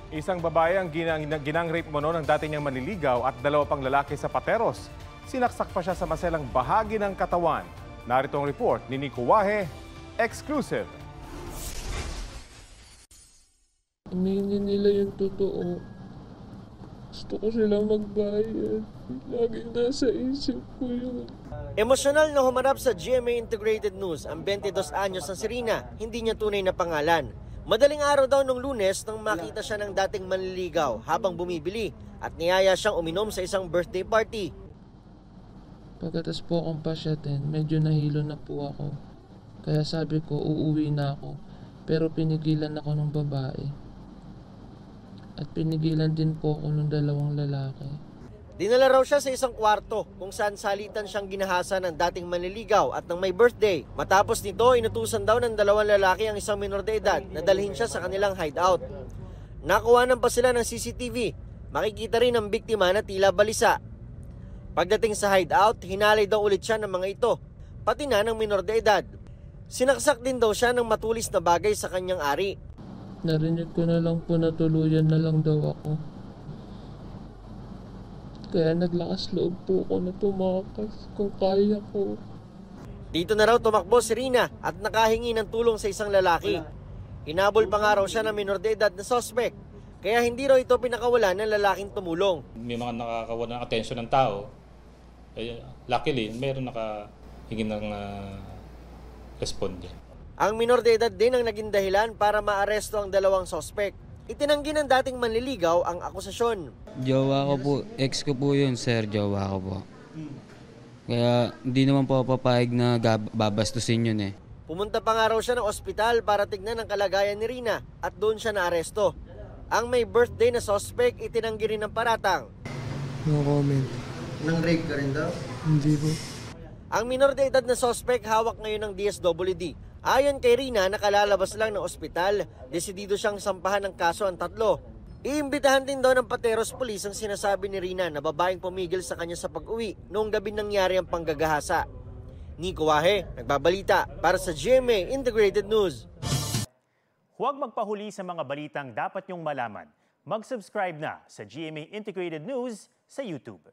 Isang babae ang ginang-rape mono ng dati niyang manliligaw at dalawa pang lalaki sa Pateros. Sinaksak pa siya sa maselang bahagi ng katawan. Narito ang report ni Nico Wahe, exclusive. Aminin nila yung totoo. Gusto ko silang magbayad. Lagi nasa isip ko yun. Emosyonal na humarap sa GMA Integrated News ang 22 anyos na si Rina, hindi niya tunay na pangalan. Madaling araw daw nung Lunes nang makita siya ng dating manliligaw habang bumibili at niyaya siyang uminom sa isang birthday party. Pagkatas po akong pasyatin, medyo nahilo na po ako. Kaya sabi ko, uuwi na ako. Pero pinigilan ako ng babae. At pinigilan din po ako ng dalawang lalaki. Dinala raw siya sa isang kwarto kung saan salitan siyang ginahasa ng dating manliligaw at ng may birthday. Matapos nito, inutusan daw ng dalawang lalaki ang isang minor de edad na dalhin siya sa kanilang hideout. Nakuhanan pa sila ng CCTV. Makikita rin ang biktima na tila balisa. Pagdating sa hideout, hinalay daw ulit siya ng mga ito, pati na ng minor de edad. Sinaksak din daw siya ng matulis na bagay sa kanyang ari. Narinig ko na lang po na tuluyan na lang daw ako. Kaya naglakas loob po ako na tumakas kung kaya ko. Dito na raw tumakbo si Rina at nakahingi ng tulong sa isang lalaki. Hinabol pa nga raw siya ng minor de edad na suspect. Kaya hindi raw ito pinakawalan ng lalaking tumulong. May mga nakakawala ng atensyon ng tao. Luckily, mayroon nakahingi ng responde. Ang minor de edad din ang naging dahilan para maaresto ang dalawang suspect. Itinanggi ng dating manliligaw ang akusasyon. Jowa ko po, ex ko po yun, sir, jowa ko po. Kaya hindi naman po papayag na babastusin yun eh. Pumunta pa nga raw siya ng ospital para tignan ang kalagayan ni Rina at doon siya naaresto. Ang may birthday na suspect itinanggi rin ng paratang. No comment. Nang rape ka rin daw? Hindi po. Ang minor de edad na suspect hawak ngayon ng DSWD. Ayon kay Rina, nakalalabas lang ng ospital, desidido siyang sampahan ng kaso ang tatlo. Iimbitahan din daw ng Pateros Police ang sinasabi ni Rina na babaeng pumigil sa kanya sa pag-uwi noong gabi nangyari ang panggagahasa. Nico Wahe, nagbabalita para sa GMA Integrated News. Huwag magpahuli sa mga balitang dapat niyong malaman. Mag-subscribe na sa GMA Integrated News sa YouTube.